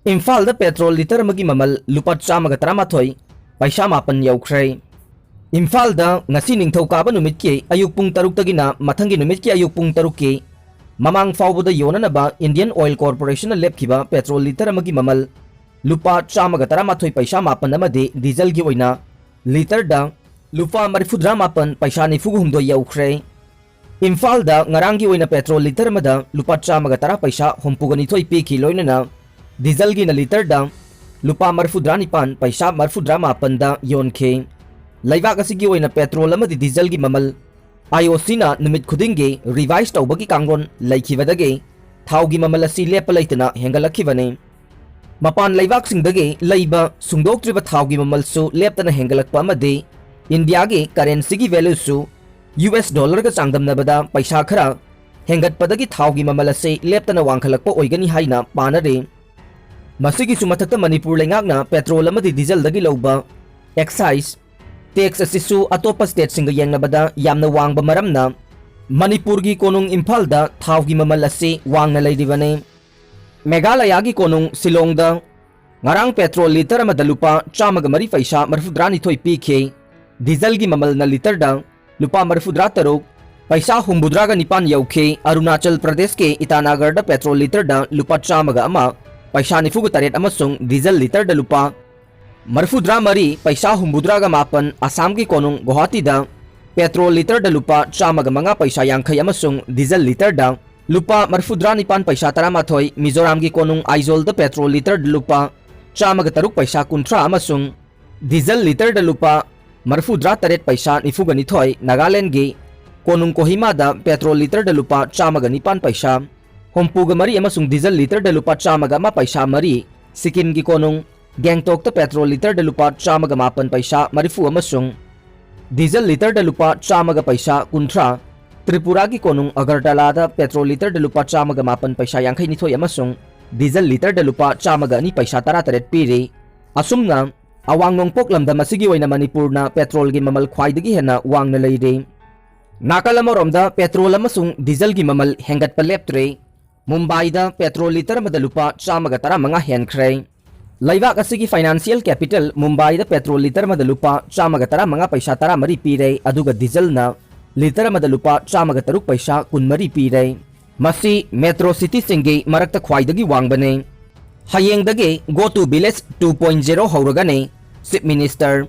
Imphal petrol litre अमगी ममल लुपा चामग तरामाथोई पैसा मापन यौख्रे। इम्फाल ngasi निंगथौकाबा नुमित की अयुक पुंग तरुक तगिना मथंगी नुमित की अयुक पुंग तरुक की ममांग फाउबदा योननबा इंडियन ऑयल कॉर्पोरेशन लेपखिबा पेट्रोल लीटर अमगी ममल लुपा चामग तरामाथोई पैसा मापन अमदे डीजल की ओइना लीटर दा लुपा मरिफुद्रा मापन पैसा निफुग हुमदो यौख्रे। इम्फाल ngarang की ओइना पेट्रोल लीटर मदा लुपा चामग तरा पैसा हुमपुगनिथोई पीखी लोइनना डीजल की लीटर दा लुपा मरफुद्रा निपान पैसा मरफुद्रा मापन दा योनखे। लैबाक असिगी ओइना पेट्रोल अमदी डीजल की ममल IOC ना नुमित खुदिंगे रिवाइज तौबगी कांगोन लैखिबदगे थाव की ममल असि लेप लैतना हेंगलखिबने। मपान लैबाक सिंगदगे लैबा सुंदोक्त्रिबा थाव की ममल सु लेपतना हेंगलकपा अमदे इंडिया के करेंसी की वैल्यू सु US डॉलर का चांगदमनबदा पैसा खरा हेंगतपदगी थाव की ममल असे लेपतना वांखलकपा ओइगनी हाइना पानरे। मसिगी सुमथक मणिपुर लेंगाकना पेट्रोल अमदी डीजल दगी लौबा एक्साइज टैक्स असिसु अतोप स्टेट सिंग येंगनबदा यामना वांगबा मरमना मणिपुर की कोनुंग इम्फाल दा थाव की ममल असे वांगना लैदिबने। मेघालय की कोनुंग सिलोंग दा ngarang पेट्रोल लीटर अमदा लुपा चामग मरी पैसा मरफुद्रा निथोई पीखे। डीजल की ममल न लीटर दा लुपा मरफुद्रा तरुक पैसा हुम्बुद्रा का निपान यौखे। अरुणाचल प्रदेश के ईटानगर दा पेट्रोल लीटर दा लुपा चामग अमा पैसा निफुग तरेट अमसुंग डीजल लीटर दा लुपा मरफुद्रा मरी पैसा हुम्बुद्रा का मापन। आसाम की कोनुंग गुवाहाटी दा पेट्रोल लीटर दा लुपा चामग मंगा पैसा यांखै अमसुंग डीजल लीटर दा लुपा मरफुद्रा निपान पैसा तरामाथोई। मिजोराम की कोनुंग आइजोल दा पेट्रोल लीटर दा लुपा चामग तरुक पैसा कुंथ्रा अमसुंग डीजल लीटर दा लुपा मरफुद्रा तरेट पैसा निफुग निथोई। नागालैंड की कोनुंग कोहिमा दा पेट्रोल लीटर दा लुपा चामग निपान पैसा हुम्पुग मरी अमसुंग डीजल लीटर दा लुपा चामग अमा पैसा मरी। सिक्किम की कोनुंग गैंगटोक दा पेट्रोल लीटर दा लुपा चामग मापन पैसा मरिफु अमसुंग डीजल लीटर दा लुपा चामग पैसा कुंथ्रा। त्रिपुरा की कोनुंग अगरतला दा पेट्रोल लीटर दा लुपा चामग मापन पैसा यांखै निथोई अमसुंग डीजल लीटर दा लुपा चामग अनि पैसा तरा तरेट पीरे। असुमना अवांग नोंगपोक लमदम असिगी ओइना मणिपुरना पेट्रोल की ममल ख्वाइदगी हेना वांगना लैरे। नाकल अमरोमदा पेट्रोल अमसुंग डीजल की ममल हेंगतपा लेप्त्रे। मुंबई दा पेट्रोल लीटर अमदा लुपा चामग तरा मंगा हेनख्रे। लैबाक असिगी फाइनेंशियल कैपिटल मुंबई दा पेट्रोल लीटर अमदा लुपा चामग तरा मंगा पैसा तरा मरी पीरे। अदुगा डीजल ना लीटर अमदा लुपा चामग तरुक पैसा कुनमरी पीरे। मसी मेट्रो सिटी सिंगे मरक्ता ख्वाइदगी वांगबने। हयेंगदगे गो टू विलेज 2.0 हौरगने चीफ मिनिस्टर।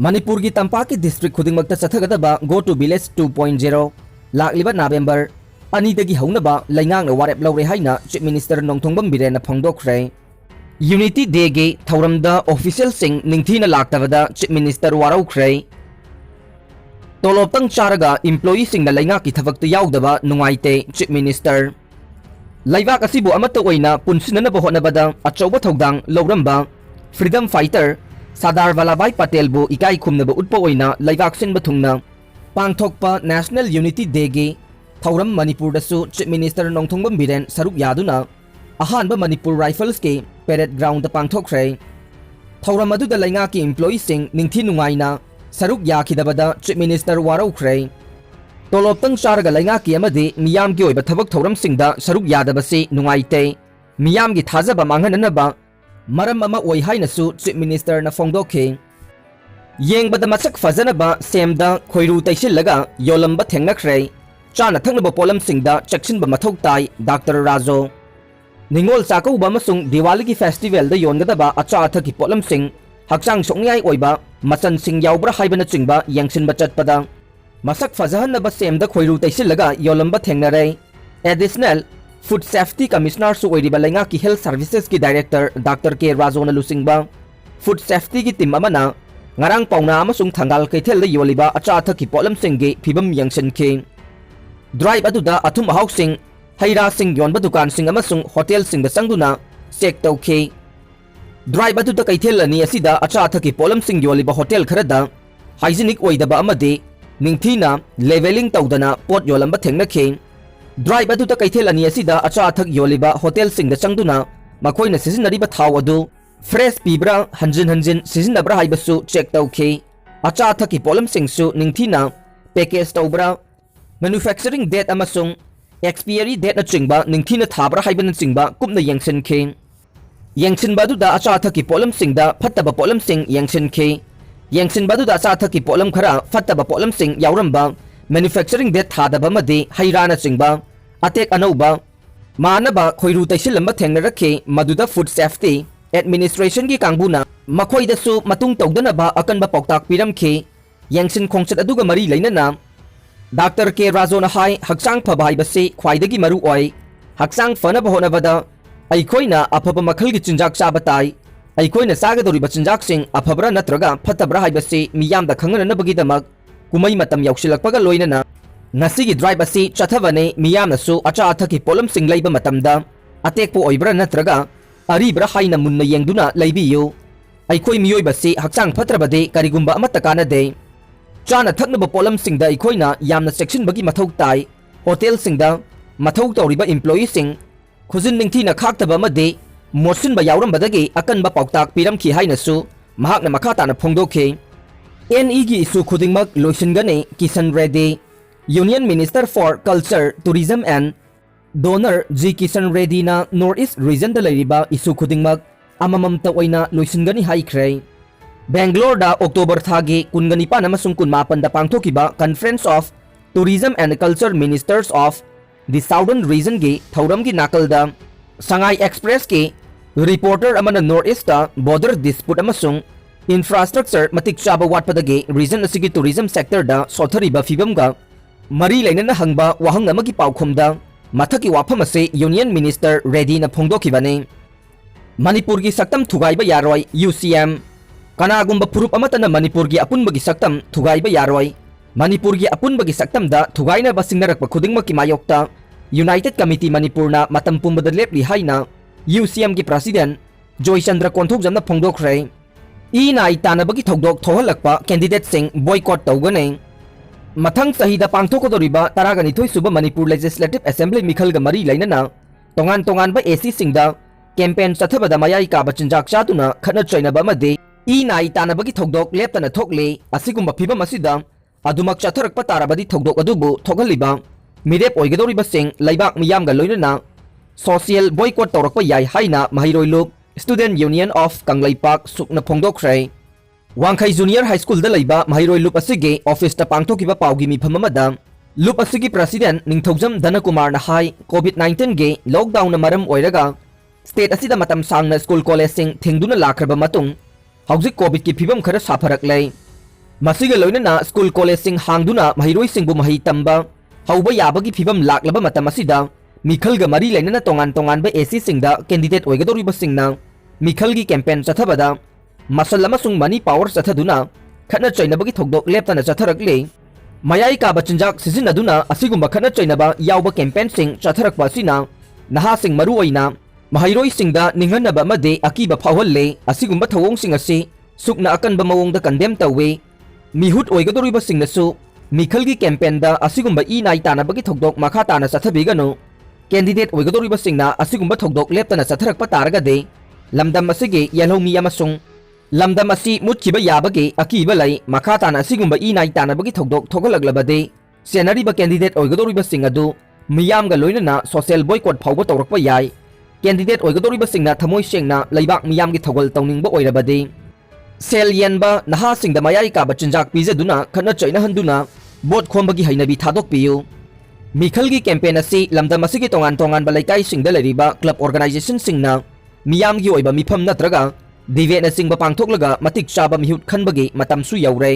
मणिपुर की तंपा की डिस्ट्रिक्ट खुदिंगमक्ता चथगदबा गो टू विलेज 2.0 लाक्लिबा नवेंबर अनिदगी हौनबा लैंगांगना वारेप लौरे हाइना चीफ मिनिस्टर नोंथोंबम बिरेना फोंदोखरे। यूनिटी डे गे थौरमदा ऑफिशियल सिंग निंगथीना लाक्तबदा चीफ मिनिस्टर वारौख्रे। तोलोपतंग चारगा एम्प्लॉई सिंगना लैंगा की थबक्ता याउदबा नुंगाइते चीफ मिनिस्टर। लैबाक असिबु अमत्ता ओइना पुनसिननबा होनबदा अचौबा थौदांग लौरंबा फ्रीडम फाइटर सरदार वल्लभभाई पटेल बु इकाई खुमनबा उट्पा ओइना लैबाक सिनबा थुंगना पांगथोकपा नेशनल यूनिटी डे गे थौरम मणिपुर दसु चीफ मिनिस्टर नोंथोंबम बिरेन सरुक यादुना अहानबा मणिपुर राइफल्स के पेरेड ग्राउंड पांगथोखरे। थौरम अदुदा लैंगा की एम्प्लॉई सिंग निंगथी नुंगाइना सरुक याखिदबदा चीफ मिनिस्टर वारौख्रे। तोलोपतंग चारगा लैंगा की अमदे मियाम की ओइबा थबक थौरम सिंगदा सरुक यादबसे नुंगाइते। मियाम की थाजबा मांगहननबा मरम अमा ओइ हाइनसु चीफ मिनिस्टर न फोंदोखे। येंगबदा मसक फजनबा सेमदा खोइरु तैसिलगा योलंबा थेंगनख्रे। चाना थंगनबा पोलम सिंगदा चेक्सिनबा मथौ ताई डॉक्टर राजो। निंगोल चाकौबा अमसुंग दिवाली की फेस्टिवल दा योनगदबा अचा अथक की पोलम सिंग हक्चांग सोंगयाई ओइबा मचन सिंग याउब्रा हाइबना चिंगबा यंगसिनबा चटपदा मसक फजहनबा सेमदा खोइरु तैसिलगा योलंबा थेंगनरे। एडिशनल फूड सेफ्टी कमिश्नर सु ओइरिबा लैंगा की हेल्थ सर्विसेज की डायरेक्टर डॉक्टर के राजोना लुसिंगबा फूड सेफ्टी की टीम अमना ngarang pauna amasung thangal kaithel da yoliba acha athak ki polam singge phibam yangsanke। drive aduda athum ahau sing haira sing yonba dukan sing amasung hotel sing da sangduna check tauke। drive aduda kaithel ani asida acha athak ki polam sing yoliba hotel kharada hygienic oidaba amade ningthina leveling tawdana pot yolamba thengnakhe। drive aduda kaithel ani asida acha athak yoliba hotel sing da sangduna makoina sisinariba thaw adu fresh पीब्रा हंजिन हंजिन सिजिनब्रा हाइबसु check तौखे। अचा अथकी पोलम सिंगसु निंगथीना पैकेज तौब्रा मैन्युफैक्चरिंग डेट अमसुंग एक्सपायरी डेट न चिंगबा निंगथीना थाब्रा हाइबन चिंगबा कुमना यंगसनखे। यंगसिनबदुदा अचा अथकी पोलमसिंगदा फत्तबा पोलमसिंग यंगसिनखे यंगसिनबदुदा अचा अथकी पोलम खरा फत्तबा पोलमसिंग यावरंबा मैन्युफैक्चरिंग दे थादबा मदे हैराना चिंगबा अतेक अनौबा मानबा खोइरु तैसिलंबा थेंगनरखे मदुदा फूड सेफ्टी एडमिनिस्ट्रेशन की कांगबुना मखोइदसु मतुंग तौदनबा अकनबा पौताक पिरमखे यंगसिन खोंगचत अदुगा मरी लैनना डॉक्टर के राजोना हाई हक्सांग फबा हाइबसे ख्वाइदगी मरु ओय हक्सांग फनबा होनबदा अखोइना अफबा मखलगी चिंजाक चाबा ताई अखोइना चागदोरिबा चिंजाकसिंग अफबरा नत्रगा फत्तबरा हाइबसे मियामदा खंगननबगीदमक कुमई मतम यौसिलकपगा लोइनना ngasi drive asi chathavane miyamna su acha athaki polam sing leiba matamda atekpo oibra natraga aribra haina munna yengduna leibiyu aikhoi miyoi basi hakchang phatrabade karigumba amata kana de chana thaknaba polam singda aikhoina yamna section bagi mathau tai hotel singda mathau toriba employee sing khujin ningthina khaktaba amade mosin ba yawram badagi akan ba pauktak piram khi haina su mahakna makhata na phongdokhe ne gi isu khudingmak loisingane Kisan Reddy Union Minister for Culture, Tourism and Donor G. Kisan Reddy na Northeast Region da lairiba isu khudingmak amamamta oina loisingani haikre Bangalore da October thagi kungani pa namasung kunmapan da pangthokiba Conference of Tourism and Culture Ministers of the Southern Region gi thauram gi nakal da Shanghai Express ki reporter amana Northeast da border dispute amasung infrastructure matik chaba watpadagi region asigi tourism sector da sothariba fibam ga मरी लेना हंगबा वहंग अमगी पाउखुमदा मथकी वाफम असे union minister ready न फोंदोखिबने मणिपुर की सक्तम थुगाइबा यारोय UCM कनागुंबा फुरुप अमतन Manipur की अपुनबगी सक्तम थुगाइबा यारोय मणिपुर की अपुनबगी सक्तम दा थुगाइना बसिंगरक खुदिंगमकी मायोक्ता United committee मणिपुरना मतम पुंबद लेपली हाइना UCM की प्रेसिडेंट जोयचंद्र कोंथोगजमना फोंदोखरे ई नाइ तानबगी थौदोक थोहलकपा कैंडिडेट सिंग बॉयकॉट तौगने मथंग सहीदा पांगथोकदोरिबा तरागनिथोय सुबा मणिपुर लेजिस्लेटिव असेंबली मिखलगा मरी लैनना तोंगान तोंगान बा एसी सिंगदा कैंपेन चथबदा मयाई काबा चिंजाक चातुना खना चैनबा मदे ई नाइ तानबगी थौदोक लेपतना थोकले असिगुंबा फिबम असिदा अदुमक चथरकपा ताराबदी थौदोक अदुबु थोगलिबा मिरेप ओइगदोरिबा सिंग लैबाक मियामगा लोइनना सोशल बॉयकॉट तौरकपा याई हाइना महिरोइलुप स्टूडेंट यूनियन ऑफ कंगलैपाक सुकना फोंदोखरे वांखई जूनियर हाई स्कूल लैबा महिरोइ लुप असिगे ऑफिस ता पांगथोकिबा पाउगी मिफम अमदा लुप असिगी प्रेसिडेंट निंगथौजम धनकुमार हाई कोविड-19 गे लॉकडाउन मरम ओइरगा स्टेट असिदा मतम सांगना स्कूल कॉलेज सिंग थिंगदुना लाखरबा मतुंग हौजिक कोविड की फिबम खरा साफरक लै मसिगे लोइनना स्कूल कॉलेज सिंग हांगदुना महिरोइ सिंगबु मही तंबा हौबा याबगी फिबम लाखलबा मतम असिदा मिखलगा मरी लैनना तोंगान तोंगान बा एसी सिंगदा कैंडिडेट ओइगदोरिबा सिंगना मिखलगी कैंपेन चथबदा मसल अमसुंग मनी पावर चथदुना खना चैनबगी थौदोक लेपतना चथरकले मयाई काबा चिंजाक सिजिनदुना असिगुंबा खना चैनबा यावबा कैंपेन सिंग चथरकपा सिना नहा सिंग मरु ओइना महिरोइ सिंगदा निंगनबा मदे अकीबा फावहल्ले असिगुंबा थवोंग सिंग असि सुकना अकनबा मवोंगदा कंडेम तवे मिहुत ओइगदोरिबा सिंगनसु मिखलगी कैंपेन दा असिगुंबा ई नाइ तानबगी थौदोक मखा ताना चथबिगनो कैंडिडेट ओइगदोरिबा सिंगना असिगुंबा थौदोक लेपतना चथरकपा तारगदे लमदम असिगे येलौमी अमसुंग लमदम असी मुतखिबा याबगे अकीबा लै मखा ताना असिगुंबा ई नाइ तानबगी थौदोक थोगलगलबदे सेनरीबा कैंडिडेट ओइगदोरिबा सिंग अदु मियामगा लोइनना सोशल बॉयकॉट फावबा तौरकपा याय कैंडिडेट ओइगदोरिबा सिंगना थमोय सेंगना लैबाक मियामगी थौगल तौनिंगबा ओइरबदे सेल येनबा नहा सिंगदा मयाई काबा चिंजाक पिजदुना खना चैनहंदुना बोट खोमबगी हैनबी थादोकपियु मिखलगी कैंपेन असी लमदम असिगी तोंगान तोंगान बा लैकाई सिंगदा लैरिबा club organisation सिंगना मियामगी ओइबा मिफम नत्रगा दिवेना सिंगबा पांगथोकलगा मतिक Chaba मिहुत खनबगी मतमसु you're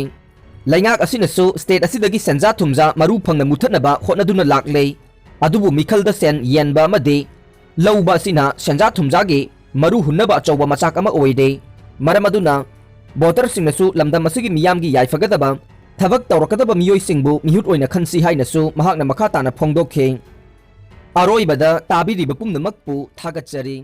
लैंगाक असिनसु state असिदगी सेंजा थुमजा मरु फंगना मुथनबा होनदुना लाकले अदुबु मिखलदा सेन येनबा मदे लौबा असिना सेंजा थुमजागे मरु हुन्नबा अचौबा मचाक अमा ओइदे मरमदुना बोटर सिंगनसु लमदम असिगी मियामगी याइफगदबा थबक तौरकदबा मियोइ सिंगबु मिहुत ओइना खनसि हाइनसु महाकना मखा ताना फोंदोखे अरोइबदा ताबिरिबा पुंगनमकपु थागतचरी।